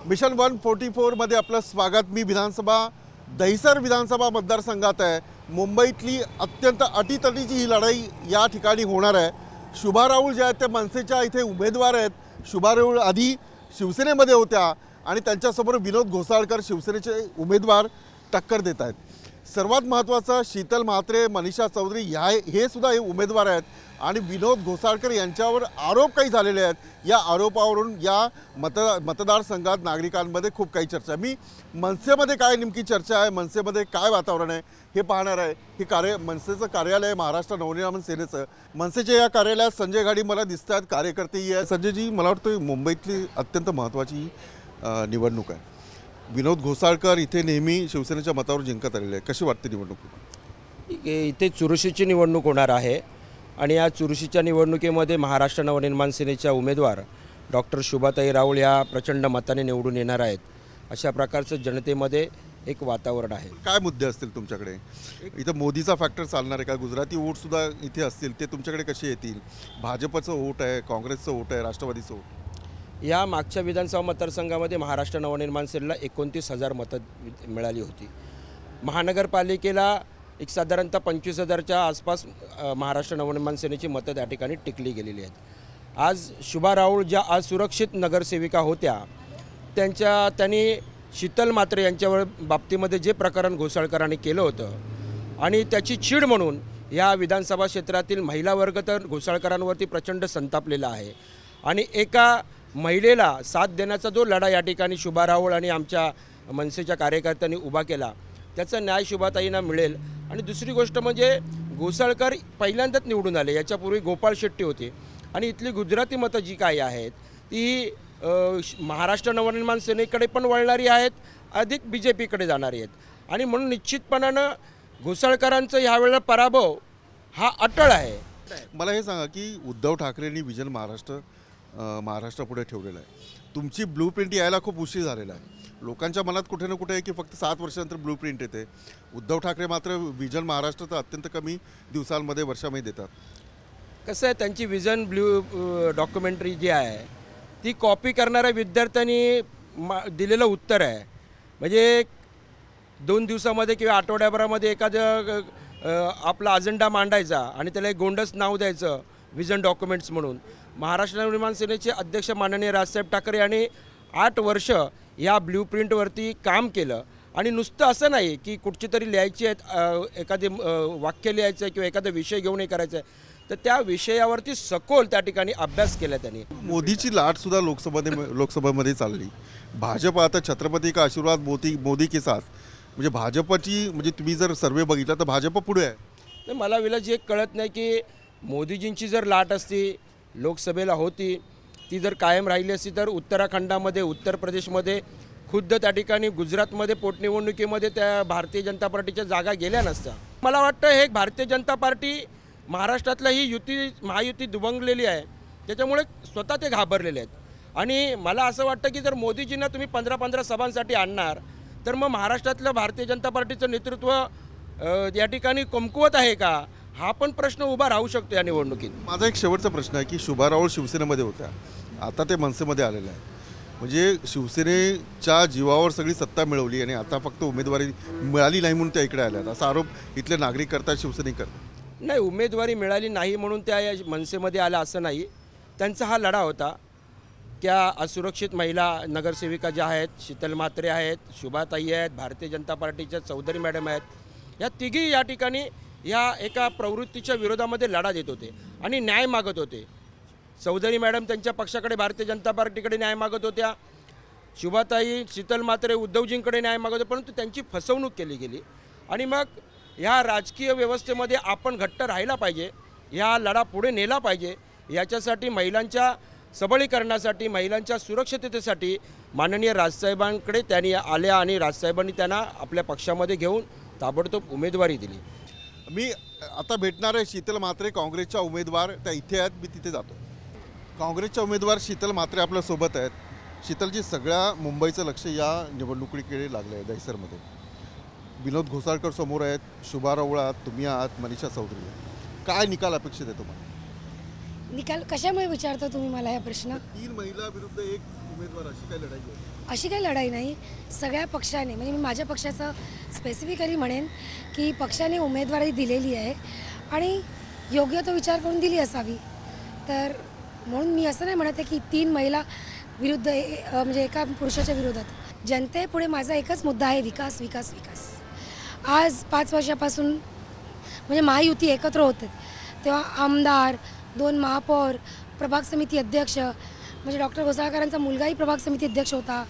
Mission 144 मध्ये आपलं स्वागत। मी दहिसर विधानसभा मतदारसंघात आहे। मुंबईतली अत्यंत अटीतटीची ही लढाई या ठिकाणी होणार आहे। शुभा राऊळ जे आहेत ते मनसेच्या इथे उमेदवार आहेत। शुभा राऊळ आधी शिवसेनेमध्ये होत्या आणि त्यांच्यासमोर विनोद घोसाळकर शिवसेनेचे उमेदवार टक्कर देत आहेत। सर्वात महत्त्वाचं शीतल म्हात्रे, मनीषा चौधरी हे सुद्धा हे उमेदवार आहेत आणि विनोद घोसाळकर यांच्यावर आरोप काही झालेले आहेत। या आरोपावरून या मतदारसंघात नागरिकांमध्ये खूप काही चर्चा। मी मनसेमध्ये काय नेमकी चर्चा आहे, मनसेमध्ये काय वातावरण आहे हे पाहणार आहे। हे मनसेचं कार्यालय महाराष्ट्र नवनिर्माण सेनेचं। मनसेच्या या कार्यालयात संजय घाडी मला दिसतात, कार्यकर्तेही आहेत। संजयजी, मला वाटतं मुंबईतली अत्यंत महत्त्वाची निवडणूक आहे। विनोद घोसाळकर इथे नेहमी शिवसेनेच्या मतावर जिंकत आलेले आहे। कशी वाटते निवडणूक? इथे चुरशीची निवडणूक होणार आहे आणि या चुरशीच्या निवडणुकीमध्ये महाराष्ट्र नवनिर्माण सेनेच्या उमेदवार डॉक्टर शुभाताई राऊळ या प्रचंड मताने निवडून येणार आहेत। अशा प्रकारचं जनतेमध्ये एक वातावरण आहे। काय मुद्दे असतील तुमच्याकडे? इथं मोदीचा फॅक्टर चालणार आहे का? गुजराती वोटसुद्धा इथे असतील, ते तुमच्याकडे कसे येतील? भाजपचं वोट आहे, काँग्रेसचं वोट आहे, राष्ट्रवादीचं वोट? या मागच्या विधानसभा मतदारसंघामध्ये महाराष्ट्र नवनिर्माण सेनेला 29,000 मतं मिळाली होती। महानगरपालिकेला एक साधारणतः 25,000च्या आसपास महाराष्ट्र नवनिर्माण सेनेची मतं त्या ठिकाणी टिकली गेलेली आहेत। आज शुभा राऊळ ज्या असुरक्षित नगरसेविका होत्या त्यांनी शीतल म्हात्रे यांच्यावर बाबतीमध्ये जे प्रकरण घोसाळकरांनी केलं होतं आणि त्याची चीड म्हणून या विधानसभा क्षेत्रातील महिला वर्ग तर घोसाळकरांवरती प्रचंड संतापलेला आहे आणि एका महिलेला साथ देण्याचा जो लढा या ठिकाणी शुभा राऊळ आणि आमच्या मनसेच्या कार्यकर्त्यांनी उभा केला त्याचा न्याय शुभाताईंना मिळेल। आणि दुसरी गोष्ट म्हणजे घोसाळकर पहिल्यांदाच निवडून आले, याच्यापूर्वी गोपाळ शेट्टी होते आणि इथली गुजराती मतं जी काही आहेत ती महाराष्ट्र नवनिर्माण सेनेकडे पण वळणारी आहेत, अधिक BJPकडे जाणारी आहेत आणि म्हणून निश्चितपणानं घोसाळकरांचं ह्यावेळेला पराभव हा अटळ आहे। मला हे सांगा की उद्धव ठाकरेंनी विजन महाराष्ट्रापुढे ठेवलेलं आहे। तुमची ब्लूप्रिंट यायला खूप उशीर झालेला आहे। लोकांच्या मनात कुठे ना कुठे आहे की फक्त 7 वर्षानंतर ब्लूप्रिंट येते। उद्धव ठाकरे मात्र विजन महाराष्ट्र तर अत्यंत कमी दिवसांमध्ये वर्षामध्ये देतात। कसं आहे, त्यांची विजन डॉक्युमेंटरी जी आहे ती कॉपी करणाऱ्या विद्यार्थ्यांनी दिलेलं उत्तर आहे। म्हणजे 2 दिवसामध्ये किंवा आठवड्याभरामध्ये एखादं आपला अजेंडा मांडायचा आणि त्याला एक गोंडस नाव द्यायचं विजन डॉक्युमेंट्स म्हणून। महाराष्ट्र नवनिर्माण सेनेचे अध्यक्ष माननीय राजसाहेब ठाकरे यांनी 8 वर्ष या ब्ल्यूप्रिंटवरती काम केलं आणि नुसतं असं नाही की कुठची तरी लिहायची आहेत, एखादे वाक्य लिहायचं आहे किंवा एखादा विषय घेऊन हे करायचं आहे, तर त्या विषयावरती सखोल त्या ठिकाणी अभ्यास केला त्यांनी। मोदीची लाटसुद्धा लोकसभेमध्ये चालली। भाजप आता छत्रपती का आशीर्वाद मोदी के साथ, म्हणजे भाजपची, म्हणजे तुम्ही जर सर्वे बघितला तर भाजप पुढे आहे। मला विलाजी एक कळत नाही की मोदीजींची जर लाट असती लोकसभेला होती, ती जर कायम राहिली असती तर उत्तराखंडामध्ये, उत्तर प्रदेशमध्ये, खुद्द त्या ठिकाणी गुजरातमध्ये पोटनिवडणुकीमध्ये त्या भारतीय जनता पार्टीच्या जागा गेल्या नसत्या। मला वाटतं हे भारतीय जनता पार्टी महाराष्ट्रातल्या ही महायुती दुभंगलेली आहे, त्याच्यामुळे स्वतः ते घाबरलेले आहेत। आणि मला असं वाटतं की जर मोदीजींना तुम्ही 15-15 सभांसाठी आणणार तर मग महाराष्ट्रातलं भारतीय जनता पार्टीचं नेतृत्व या ठिकाणी कमकुवत आहे का, हा पण प्रश्न उभा राहू शकतो या निवडणुकीत। माझा एक शेवटचा प्रश्न आहे की शुभा राऊळ शिवसेनेमध्ये होत्या, आता ते मनसेमध्ये आलेले आहे। म्हणजे शिवसेनेच्या जीवावर सगळी सत्ता मिळवली आणि आता फक्त उमेदवारी मिळाली नाही म्हणून त्या इकडे आल्या, असा आरोप इथले नागरिक करतात, शिवसैनिक करतात। नाही, उमेदवारी मिळाली नाही म्हणून त्या या मनसेमध्ये आल्या असं नाही। त्यांचा हा लढा होता। त्या असुरक्षित महिला नगरसेविका ज्या आहेत, शीतल म्हात्रे आहेत, शुभाताई आहेत, भारतीय जनता पार्टीच्या चौधरी मॅडम आहेत, या तिघी या ठिकाणी या एका प्रवृत्तीच्या विरोधामध्ये लढा देत होते आणि न्याय मागत होते। चौधरी मॅडम त्यांच्या पक्षाकडे, भारतीय जनता पार्टीकडे न्याय मागत होत्या। शुभाताई, शीतल म्हात्रे उद्धवजींकडे न्याय मागत होते, परंतु त्यांची फसवणूक केली गेली। आणि मग ह्या राजकीय व्यवस्थेमध्ये आपण घट्ट राहायला पाहिजे, ह्या लढा पुढे नेला पाहिजे। याच्यासाठी महिलांच्या सबलीकरणासाठी, महिलांच्या सुरक्षिततेसाठी माननीय राजसाहेबांकडे त्यांनी आल्या आणि राजसाहेबांनी त्यांना आपल्या पक्षामध्ये घेऊन ताबडतोब उमेदवारी दिली। मी आता भेटणार आहे शीतल म्हात्रे, काँग्रेसच्या उमेदवार, त्या इथे आहेत, मी तिथे जातो। काँग्रेसच्या उमेदवार शीतल म्हात्रे आपल्यासोबत आहेत। शीतलजी, सगळ्या मुंबईचं लक्ष या निवडणुकीकडे लागलं आहे। दहिसरमध्ये विनोद घोसाळकर समोर आहेत, शुभा राऊळ आहात, तुम्ही आहात, मनीषा चौधरी आहे। काय निकाल अपेक्षित आहे तुम्हाला? निकाल कशामुळे विचारता तुम्ही मला हा प्रश्न? 3 महिला विरुद्ध एक उमेदवार अशी काही लढाई आहे? अशी काही लढाई नाही. सगळ्या पक्षाने म्हणजे मी माझ्या पक्षाचं स्पेसिफिकली म्हणेन की पक्षाने उमेदवारी दिलेली आहे आणि योग्य तो विचार करून दिली असावी. तर म्हणून मी असं नाही म्हणत आहे की 3 महिला विरुद्ध म्हणजे एका पुरुषाच्या विरोधात. जनतेपुढे माझा एकच मुद्दा आहे, विकास विकास विकास. आज 5 वर्षापासून म्हणजे महायुती एकत्र होते तेव्हा आमदार, 2 महापौर, प्रभाग समिती अध्यक्ष म्हणजे डॉक्टर घोसाळकरांचा मुलगाही प्रभाग समिती अध्यक्ष होता,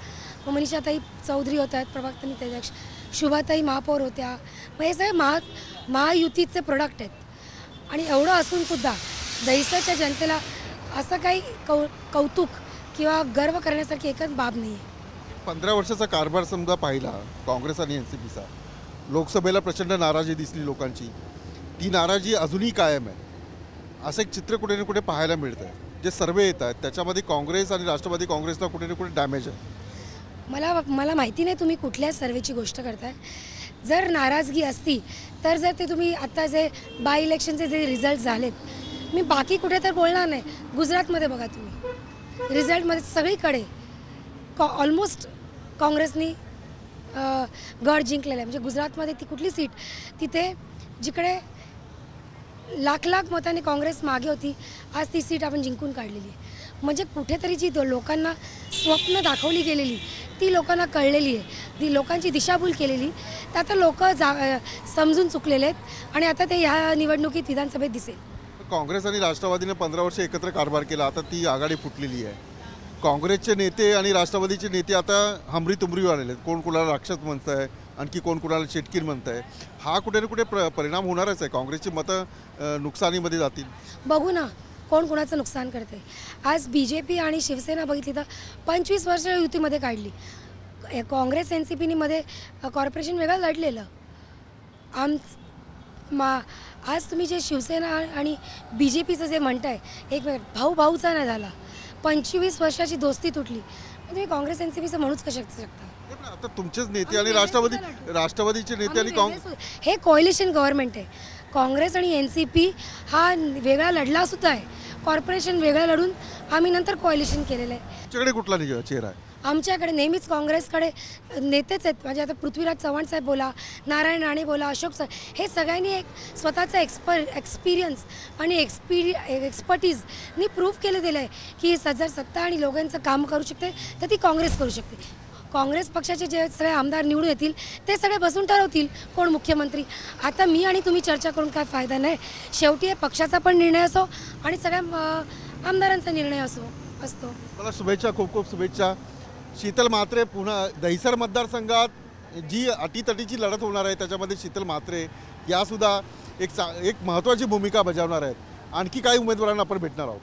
मग मनीषाताई चौधरी होत्या प्रभाग समिती अध्यक्ष, शुभाताई महापौर होत्या. मग हे सगळे महायुतीचे प्रोडक्ट आहेत. आणि एवढं असूनसुद्धा दहिसरच्या जनतेला असं काही कौतुक किंवा गर्व करण्यासारखी एकच बाब नाही आहे. 15 वर्षाचा कारभार समजा पाहिला काँग्रेस आणि NCPचा, लोकसभेला प्रचंड नाराजी दिसली लोकांची. ती नाराजी अजूनही कायम आहे असं एक चित्र कुठे ना कुठे पाहायला मिळतं आहे. जे सर्वे येत आहेत त्याच्यामध्ये काँग्रेस आणि राष्ट्रवादी काँग्रेसला कुठे ना कुठे डॅमेज आहे. मला माहिती नाही तुम्ही कुठल्या सर्वेची गोष्ट करताय. जर नाराजगी असती तर जर ते तुम्ही आत्ता जे बाय इलेक्शनचे जे रिझल्ट झालेत, मी बाकी कुठे तर बोलणार नाही. गुजरातमध्ये बघा तुम्ही रिझल्टमध्ये सगळीकडे ऑलमोस्ट काँग्रेसनी गड जिंकलेला आहे. म्हणजे गुजरातमध्ये ती कुठली सीट तिथे जिकडे लाख मतांनी काँग्रेस मागे होती, आज ती सीट आपण जिंकून काढलेली आहे. म्हणजे कुठेतरी जी लोकांना स्वप्न दाखवली गेलेली ती लोकांना कळलेली आहे, ती लोकांची दिशाभूल केलेली तर आता लोक समजून चुकलेले आहेत आणि आता ते ह्या निवडणुकीत विधानसभेत दिसेल. काँग्रेस आणि राष्ट्रवादीने 15 वर्ष एकत्र कारभार केला, आता ती आघाडी फुटलेली आहे. काँग्रेसचे नेते आणि राष्ट्रवादीचे नेते आता हमरी तुमरी आलेले आहेत. कोण कुणाला राक्षस म्हणत आहे, आणखी कोण कुणाला चेटकीर म्हणत आहे. हा कुठे ना कुठे परिणाम होणारच आहे. काँग्रेसची मतं नुकसानीमध्ये जातील. बघू ना कोण कुणाचं नुकसान करते. आज BJP आणि शिवसेना बघितली तर 25 वर्ष युतीमध्ये काढली. काँग्रेस NCPनी मध्ये कॉर्पोरेशन वेगळं लढलेलं. आज तुम्ही जे शिवसेना आणि BJPचं जे म्हणताय, एक मिनिट, भाऊचा नाही झाला, 25 वर्षाची दोस्ती तुटली, तुम्ही काँग्रेस NCPचं म्हणूच कसं शकता. आता तुमचेच नेते आणि राष्ट्रवादीचे नेते आणि हे कोalition गव्हर्नमेंट आहे. काँग्रेस आणि NCP हा वेगळा लढला सुद्धा आहे. कॉर्पोरेशन वेगळं लढून आम्ही नंतर कोalition केलेलं आहे. तुमच्याकडे कुठला चेहरा आहे? आमच्याकडे नेहमीच काँग्रेसकडे नेतेच आहेत. म्हणजे आता पृथ्वीराज चव्हाण साहेब बोला, नारायण राणे बोला, अशोक सर, हे सगळ्यांनी एक स्वतःचा एक्सपिरियन्स आणि एक्सपर्टीजनी प्रूव्ह केलं दिलं आहे की जर सत्ता आणि लोकांचं काम करू शकते तर ती काँग्रेस करू शकते. काँग्रेस पक्षाचे जे सगळे आमदार निवडून येतील ते सगळे बसून ठरवतील कोण मुख्यमंत्री. आता मी आणि तुम्ही चर्चा करून काय फायदा नाही. शेवटी पक्षाचा पण निर्णय असो आणि सगळ्या आमदारांचा निर्णय असतो. मला शुभेच्छा, खूप खूप शुभेच्छा. शीतल म्हात्रे पुन्हा दहिसर मतदारसंघात जी अटीतटीची लढत होणार आहे त्याच्यामध्ये शीतल म्हात्रे यासुद्धा एक महत्त्वाची भूमिका बजावणार आहेत. आणखी काही उमेदवारांना आपण भेटणार आहोत.